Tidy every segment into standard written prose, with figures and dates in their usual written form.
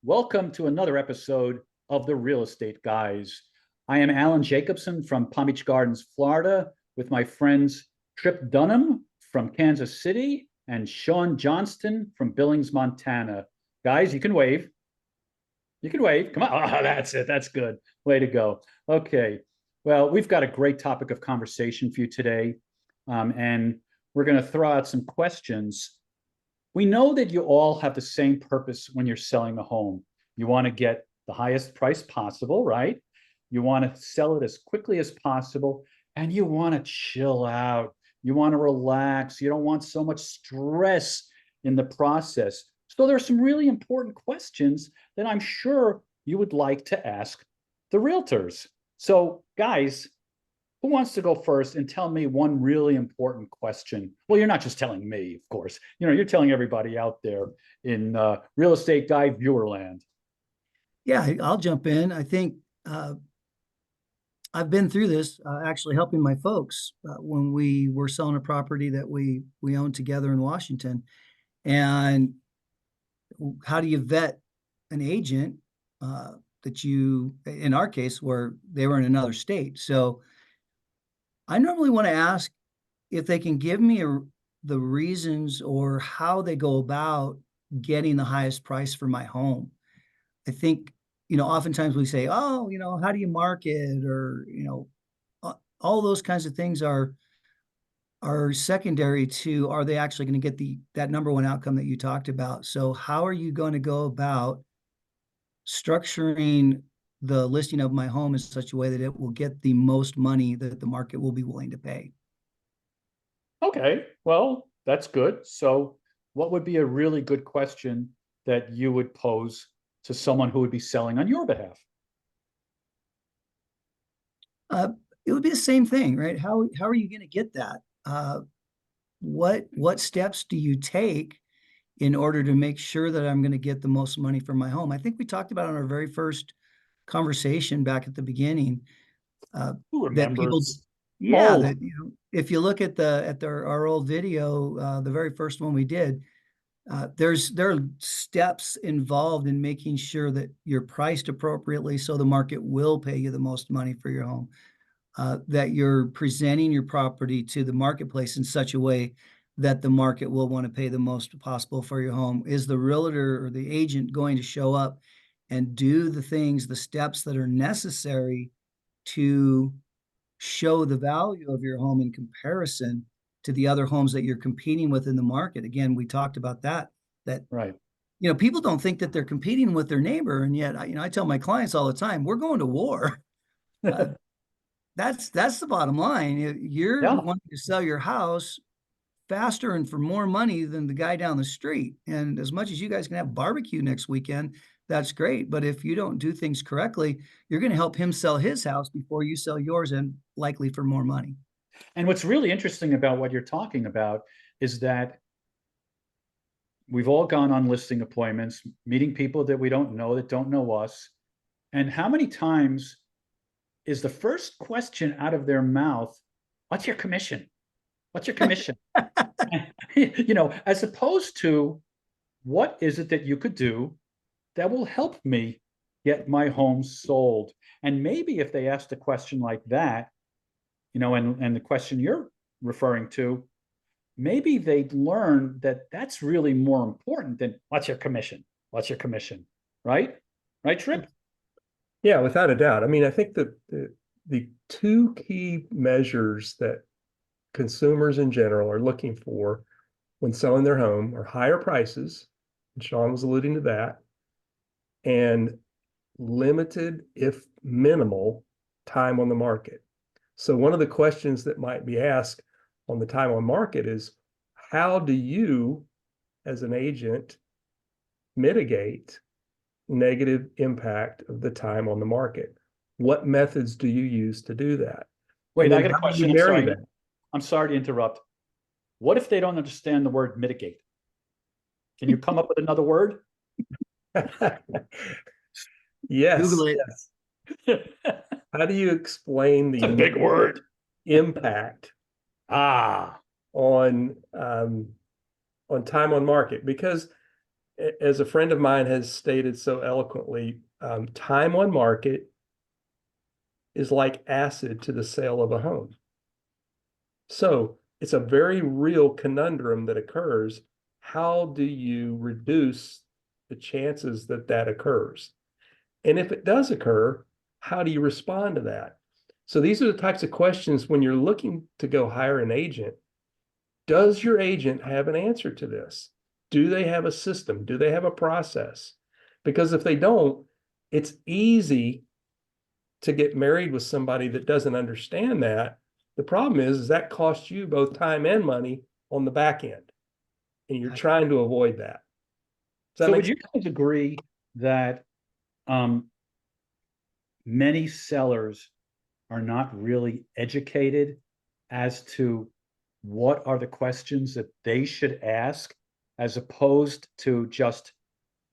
Welcome to another episode of The Real Estate Guys. I am Alan Jacobson from Palm Beach Gardens, Florida, with my friends Trip Dunham from Kansas City and Sean Johnston from Billings, Montana. Guys, you can wave. You can wave. Come on. Oh, that's it. That's good. Way to go. Okay. Well, we've got a great topic of conversation for you today. And we're going to throw out some questions. We know that you all have the same purpose when you're selling a home. You want to get the highest price possible, right? You want to sell it as quickly as possible, and you want to chill out. You want to relax. You don't want so much stress in the process. So there are some really important questions that I'm sure you would like to ask the realtors. So, guys, who wants to go first and tell me one really important question? Well, you're not just telling me, of course. You're telling everybody out there in real estate guy viewerland. Yeah, I'll jump in. I think I've been through this actually helping my folks when we were selling a property that we owned together in Washington. And how do you vet an agent that you, in our case, where they were in another state? So I normally want to ask if they can give me the reasons or how they go about getting the highest price for my home. I think, oftentimes we say, oh, how do you market? Or, all those kinds of things are secondary to, are they actually going to get that number one outcome that you talked about? So how are you going to go about structuring the listing of my home in such a way that it will get the most money that the market will be willing to pay? Okay, well, that's good. So, what would be a really good question that you would pose to someone who would be selling on your behalf? Uh, it would be the same thing, right? How are you going to get that? What steps do you take in order to make sure that I'm going to get the most money for my home? I think we talked about on our very first conversation back at the beginning Who that people, remembers? yeah, Oh, that if you look at our old video, the very first one we did, there are steps involved in making sure that you're priced appropriately so the market will pay you the most money for your home. That you're presenting your property to the marketplace in such a way that the market will want to pay the most possible for your home. Is the realtor or the agent going to show up and do the things, the steps that are necessary to show the value of your home in comparison to the other homes that you're competing with in the market? Again, we talked about that right. people don't think that they're competing with their neighbor, and yet I tell my clients all the time, we're going to war. Uh, that's the bottom line. You're Yeah. wanting to sell your house faster and for more money than the guy down the street. And as much as you guys can have barbecue next weekend, that's great. But if you don't do things correctly, you're going to help him sell his house before you sell yours, and likely for more money. And what's really interesting about what you're talking about is that we've all gone on listing appointments, meeting people that we don't know that don't know us. And how many times is the first question out of their mouth, what's your commission? What's your commission? As opposed to what is it that you could do that will help me get my home sold? And maybe if they asked a question like that, and the question you're referring to, maybe they'd learn that that's really more important than what's your commission? What's your commission? Right? Right, Trip? Yeah, without a doubt. I mean, I think that the two key measures that consumers in general are looking for when selling their home are higher prices, and Sean was alluding to that, and limited, if minimal, time on the market. So one of the questions that might be asked on the time on market is, how do you, as an agent, mitigate negative impact of the time on the market? What methods do you use to do that? Wait, And I then got a how do you question. I'm marry sorry. I'm sorry to interrupt. What if they don't understand the word mitigate? Can you come up with another word? that? Yes, Google it. yes. How do you explain It's a the big word. impact Ah, on time on market? Because as a friend of mine has stated so eloquently, time on market is like acid to the sale of a home. So it's a very real conundrum that occurs. How do you reduce the chances that that occurs? And if it does occur, how do you respond to that? So these are the types of questions when you're looking to go hire an agent. Does your agent have an answer to this? Do they have a system? Do they have a process? Because if they don't, it's easy to get married with somebody that doesn't understand that. The problem is that costs you both time and money on the back end, and you're trying to avoid that. So would you guys agree that many sellers are not really educated as to what are the questions that they should ask, as opposed to just,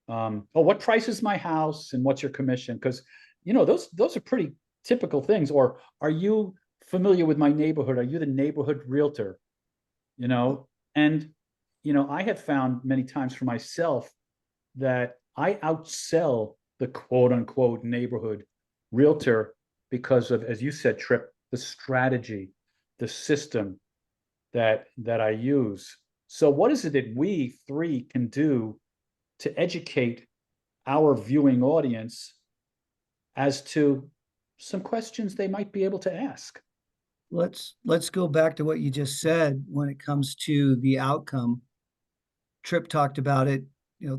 oh, what price is my house and what's your commission? Because those are pretty typical things. Or are you familiar with my neighborhood? Are you the neighborhood realtor? And I have found many times for myself that I outsell the quote unquote neighborhood realtor because of, as you said, Trip, the strategy, the system that I use. So what is it that we three can do to educate our viewing audience as to some questions they might be able to ask? Let's go back to what you just said when it comes to the outcome. Tripp talked about it.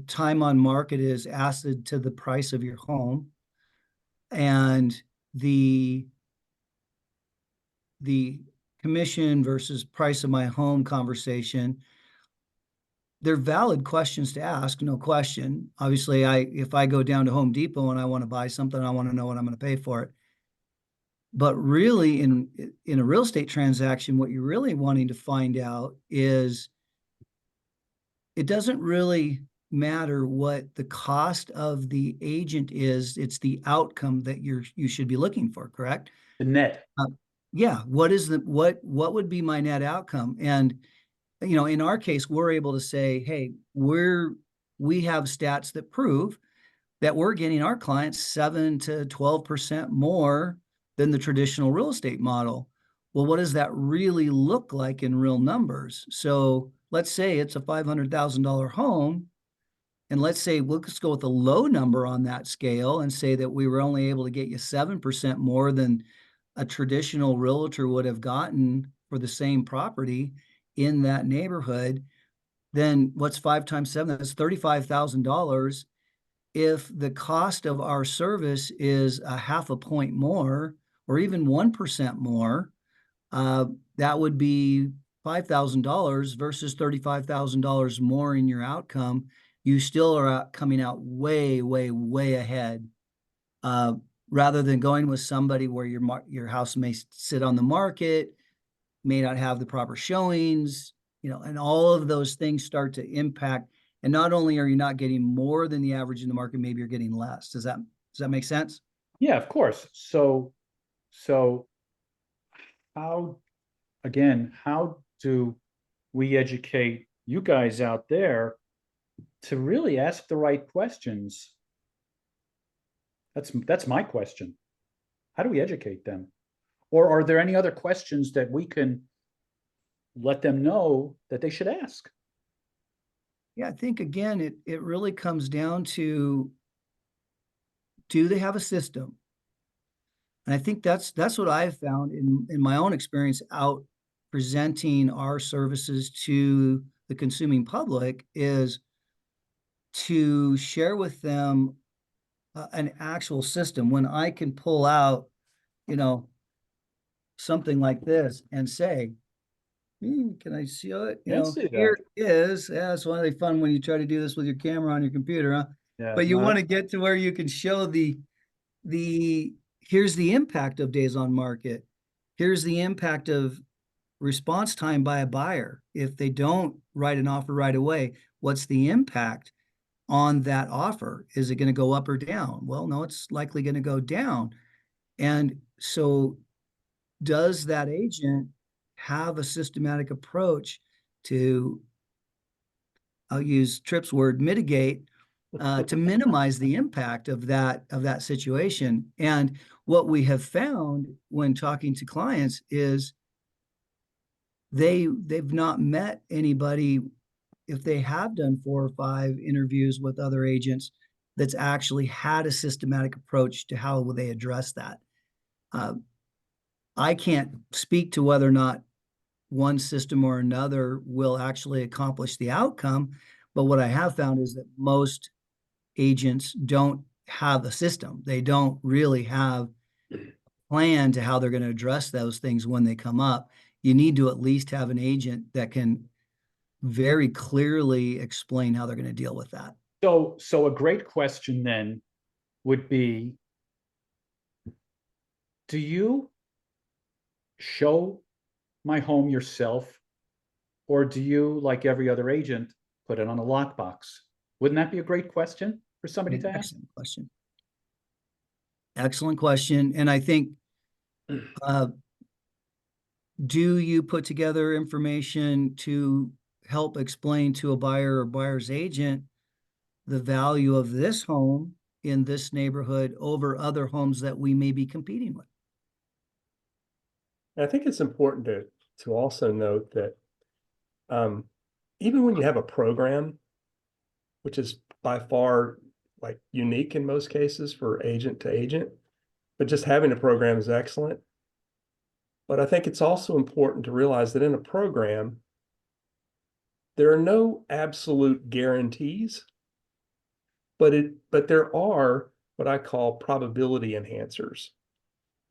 Time on market is acid to the price of your home, and the commission versus price of my home conversation, they're valid questions to ask, no question. Obviously, if I go down to Home Depot and I want to buy something, I want to know what I'm going to pay for it. But really, in a real estate transaction, what you're really wanting to find out is, it doesn't really matter what the cost of the agent is, it's the outcome that you should be looking for, correct? The net. Yeah. What would be my net outcome? And in our case, we're able to say, hey, we have stats that prove that we're getting our clients 7 to 12% more than the traditional real estate model. Well, what does that really look like in real numbers? So let's say it's a $500,000 home, and let's say let's go with a low number on that scale and say that we were only able to get you 7% more than a traditional realtor would have gotten for the same property in that neighborhood. Then what's 5 times 7? That's $35,000. If the cost of our service is a half a point more, or even 1% more, that would be $5,000 versus $35,000 more in your outcome. You still are coming out way, way, way ahead. Rather than going with somebody where your house may sit on the market, may not have the proper showings, and all of those things start to impact. And not only are you not getting more than the average in the market, maybe you're getting less. Does that make sense? Yeah, of course. So how do we educate you guys out there to really ask the right questions? That's my question. How do we educate them? Or are there any other questions that we can let them know that they should ask? Yeah, I think again, it really comes down to, do they have a system? And I think that's what I've found in my own experience out presenting our services to the consuming public, is to share with them an actual system. When I can pull out, something like this and say, can I see it? Here it is. Yeah, it's really fun when you try to do this with your camera on your computer, huh? Yeah, But you want to get to where you can show here's the impact of days on market. Here's the impact of response time by a buyer. If they don't write an offer right away, what's the impact on that offer? Is it going to go up or down? Well, no, it's likely going to go down. And so does that agent have a systematic approach to I'll use Tripp's word, mitigate, to minimize the impact of that situation. And what we have found when talking to clients is they've not met anybody, if they have done 4 or 5 interviews with other agents, that's actually had a systematic approach to how will they address that. I can't speak to whether or not one system or another will actually accomplish the outcome, but what I have found is that most agents don't have a system. They don't really have a plan to how they're going to address those things when they come up. You need to at least have an agent that can very clearly explain how they're going to deal with that. So a great question then would be, do you show my home yourself, or do you, like every other agent, put it on a lockbox? Wouldn't that be a great question for somebody to ask? Excellent question. Excellent question. And I think, do you put together information to help explain to a buyer or buyer's agent the value of this home in this neighborhood over other homes that we may be competing with? I think it's important to also note that even when you have a program, which is by far like unique in most cases for agent to agent, but just having a program is excellent. But I think it's also important to realize that in a program, there are no absolute guarantees, but there are what I call probability enhancers.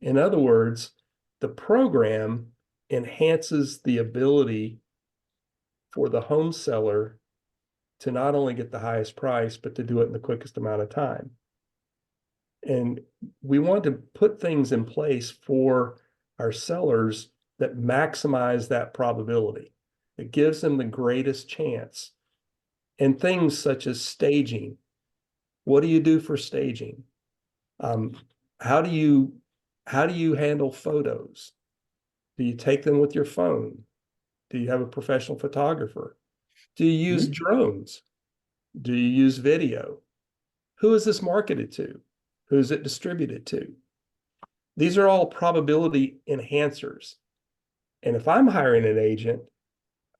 In other words, the program enhances the ability for the home seller to not only get the highest price, but to do it in the quickest amount of time. And we want to put things in place for our sellers that maximize that probability. It gives them the greatest chance. And things such as staging. What do you do for staging? How do you handle photos? Do you take them with your phone? Do you have a professional photographer? Do you use drones? Do you use video? Who is this marketed to? Who is it distributed to? These are all probability enhancers. And if I'm hiring an agent,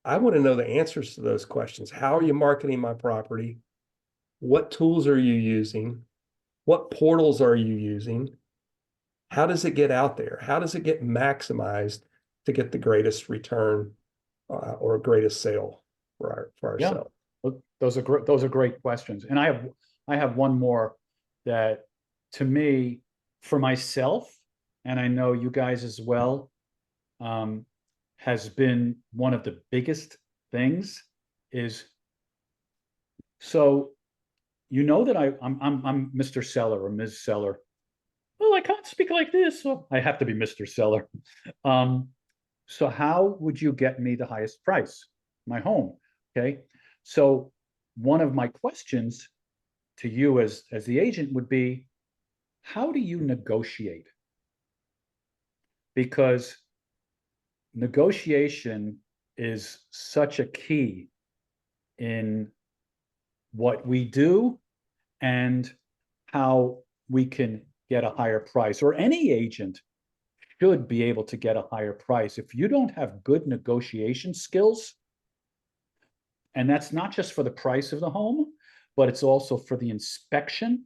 I want to know the answers to those questions. How are you marketing my property? What tools are you using? What portals are you using? How does it get out there? How does it get maximized to get the greatest return or greatest sale for ourselves? Those are great questions. And I have one more that, to me, for myself, and I know you guys as well, has been one of the biggest things is, so you know that I'm Mr. Seller or Ms. Seller. Well, I can't speak like this, so I have to be Mr. Seller. So how would you get me the highest price? My home. Okay. So one of my questions to you as the agent would be, how do you negotiate? Because negotiation is such a key in what we do and how we can get a higher price, or any agent should be able to get a higher price. If you don't have good negotiation skills, and that's not just for the price of the home, but it's also for the inspection.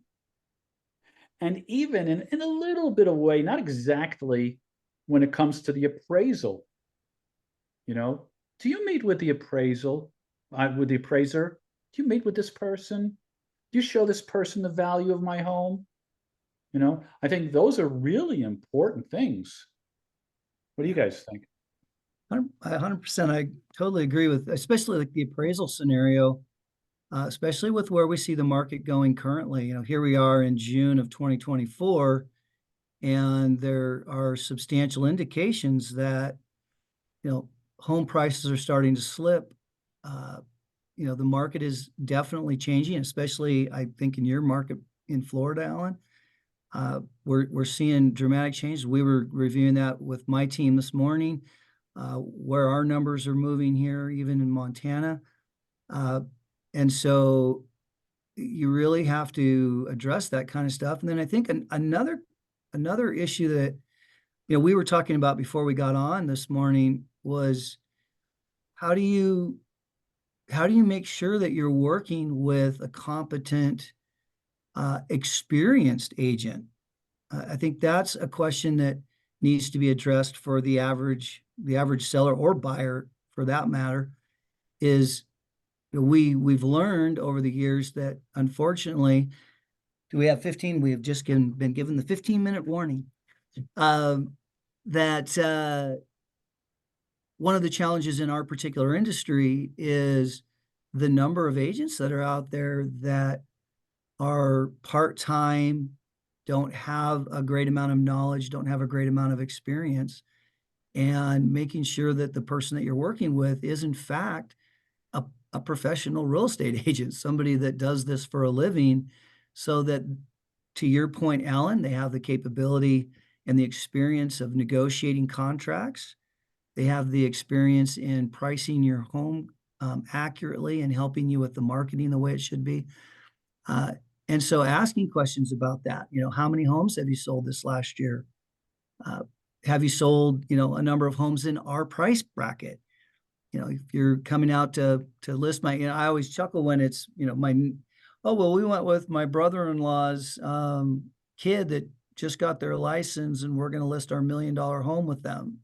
And even in a little bit of a way, not exactly when it comes to the appraisal. You know, do you meet with the appraisal, with the appraiser? Do you meet with this person? Do you show this person the value of my home? You know, I think those are really important things. What do you guys think? 100%. I totally agree with, especially like the appraisal scenario, especially with where we see the market going currently. You know, here we are in June of 2024, and there are substantial indications that, you know, home prices are starting to slip. You know, the market is definitely changing, especially I think in your market in Florida, Alan. We're seeing dramatic changes. We were reviewing that with my team this morning, where our numbers are moving here, even in Montana. And so you really have to address that kind of stuff. And then I think another issue that, we were talking about before we got on this morning was how do you make sure that you're working with a competent, experienced agent? I think that's a question that needs to be addressed for the average seller or buyer, for that matter. Is we've learned over the years that, unfortunately, do we have 15? We have just been given the 15-minute warning. That one of the challenges in our particular industry is the number of agents that are out there that are part-time, don't have a great amount of knowledge, don't have a great amount of experience, and making sure that the person that you're working with is, in fact, a professional real estate agent, somebody that does this for a living, so that, to your point, Alan, they have the capability and the experience of negotiating contracts. They have the experience in pricing your home accurately and helping you with the marketing the way it should be. And so asking questions about that, how many homes have you sold this last year? Have you sold, a number of homes in our price bracket? If you're coming out to list I always chuckle when it's, we went with my brother-in-law's kid that just got their license, and we're going to list our $1 million home with them.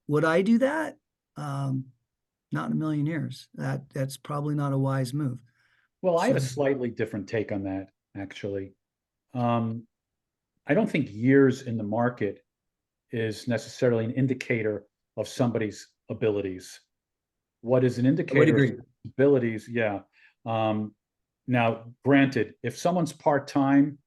Would I do that? Not in a million years. That's probably not a wise move. Well, I have a So- slightly different take on that, actually. I don't think years in the market is necessarily an indicator of somebody's abilities. What is an indicator agree. of abilities? Yeah. Now, granted, if someone's part-time,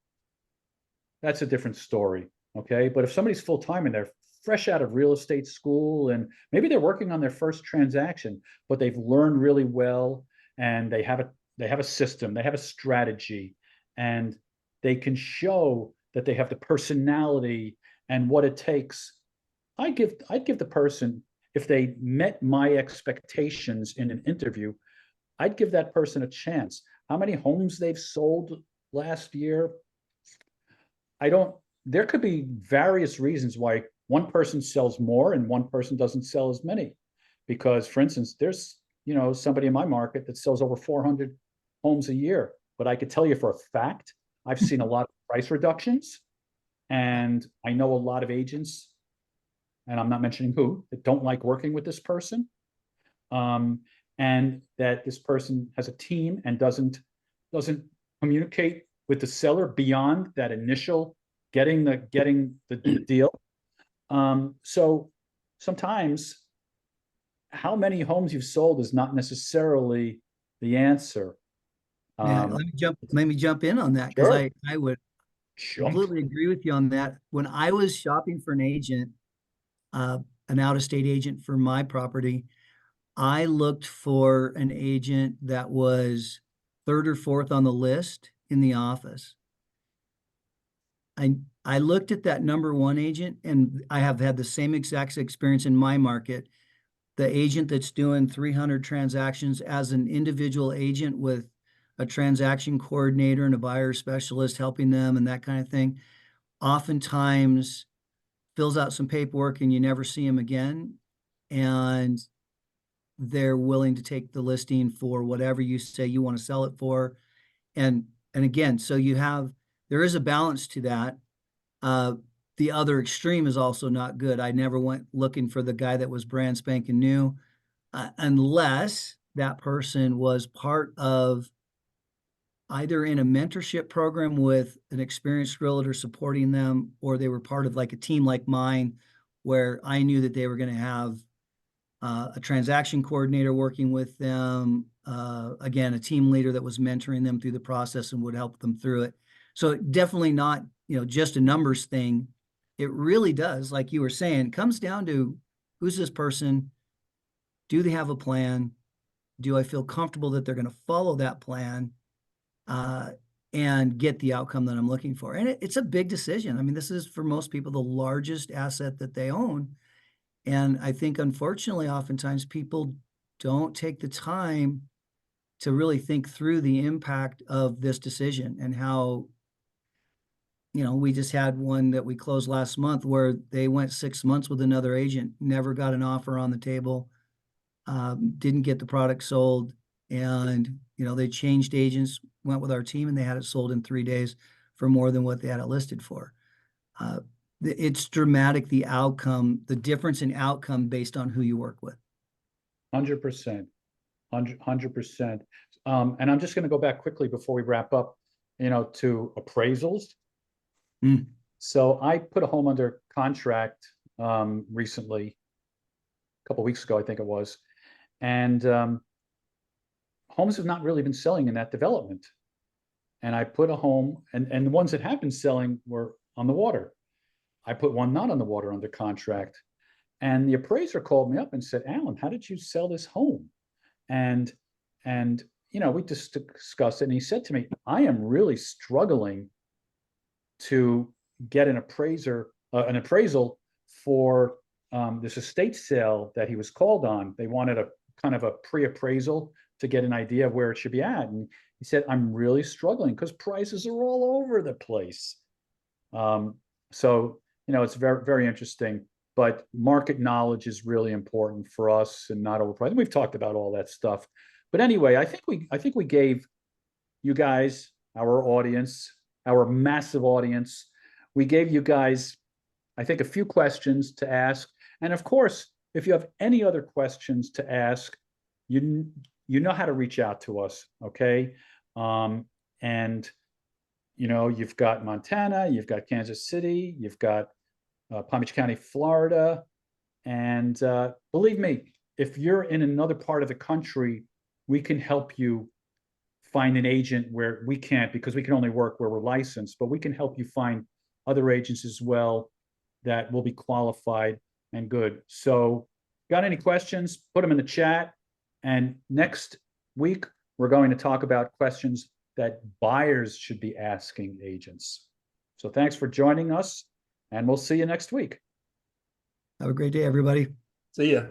that's a different story. Okay. But if somebody's full-time and they're fresh out of real estate school, and maybe they're working on their first transaction, but they've learned really well, and they have a system, they have a strategy, and they can show that they have the personality and what it takes. I'd give the person, if they met my expectations in an interview, I'd give that person a chance. How many homes they've sold last year? There could be various reasons why one person sells more and one person doesn't sell as many. Because, for instance, there's, somebody in my market that sells over 400 homes a year. But I could tell you for a fact, I've seen a lot of price reductions, and I know a lot of agents, and I'm not mentioning who, that don't like working with this person. And that this person has a team and doesn't communicate with the seller beyond that initial getting the deal. So sometimes how many homes you've sold is not necessarily the answer. Yeah, let me jump in on that, because Sure. I would Jump. completely agree with you on that. When I was shopping for an agent, an out-of-state agent for my property, I looked for an agent that was third or fourth on the list in the office. I looked at that number one agent, and I have had the same exact experience in my market. The agent that's doing 300 transactions as an individual agent with a transaction coordinator and a buyer specialist helping them and that kind of thing, oftentimes fills out some paperwork and you never see him again. And they're willing to take the listing for whatever you say you want to sell it for. And again, so there is a balance to that. The other extreme is also not good. I never went looking for the guy that was brand spanking new, unless that person was part of either in a mentorship program with an experienced realtor supporting them, or they were part of like a team like mine, where I knew that they were going to have a transaction coordinator working with them, again, a team leader that was mentoring them through the process and would help them through it. So definitely not, just a numbers thing. It really does, like you were saying, comes down to who's this person? Do they have a plan? Do I feel comfortable that they're going to follow that plan and get the outcome that I'm looking for? And it's a big decision. I mean, this is for most people the largest asset that they own. And I think, unfortunately, oftentimes people don't take the time to really think through the impact of this decision and how, we just had one that we closed last month where they went 6 months with another agent, never got an offer on the table, didn't get the product sold. And, they changed agents, went with our team, and they had it sold in 3 days for more than what they had it listed for. It's dramatic, the outcome, the difference in outcome based on who you work with. 100%, 100%. And I'm just going to go back quickly before we wrap up, to appraisals. Mm. So I put a home under contract recently, a couple of weeks ago, I think it was, and homes have not really been selling in that development. And I put a home, and the ones that have been selling were on the water. I put one not on the water under contract. And the appraiser called me up and said, Alan, how did you sell this home? And we just discussed it. And he said to me, I am really struggling to get an appraisal for this estate sale that he was called on. They wanted a kind of a pre-appraisal to get an idea of where it should be at. And he said, I'm really struggling because prices are all over the place. So, it's very, very interesting, but market knowledge is really important for us and not overpriced. We've talked about all that stuff. But anyway, I think we gave you guys, our audience, our massive audience, we gave you guys, I think, a few questions to ask. And of course, if you have any other questions to ask, you know how to reach out to us, okay? And you've got Montana, you've got Kansas City, you've got Palm Beach County, Florida. And believe me, if you're in another part of the country, we can help you find an agent where we can't, because we can only work where we're licensed, but we can help you find other agents as well that will be qualified and good. So got any questions, put them in the chat. And next week, we're going to talk about questions that buyers should be asking agents. So thanks for joining us, and we'll see you next week. Have a great day, everybody. See ya.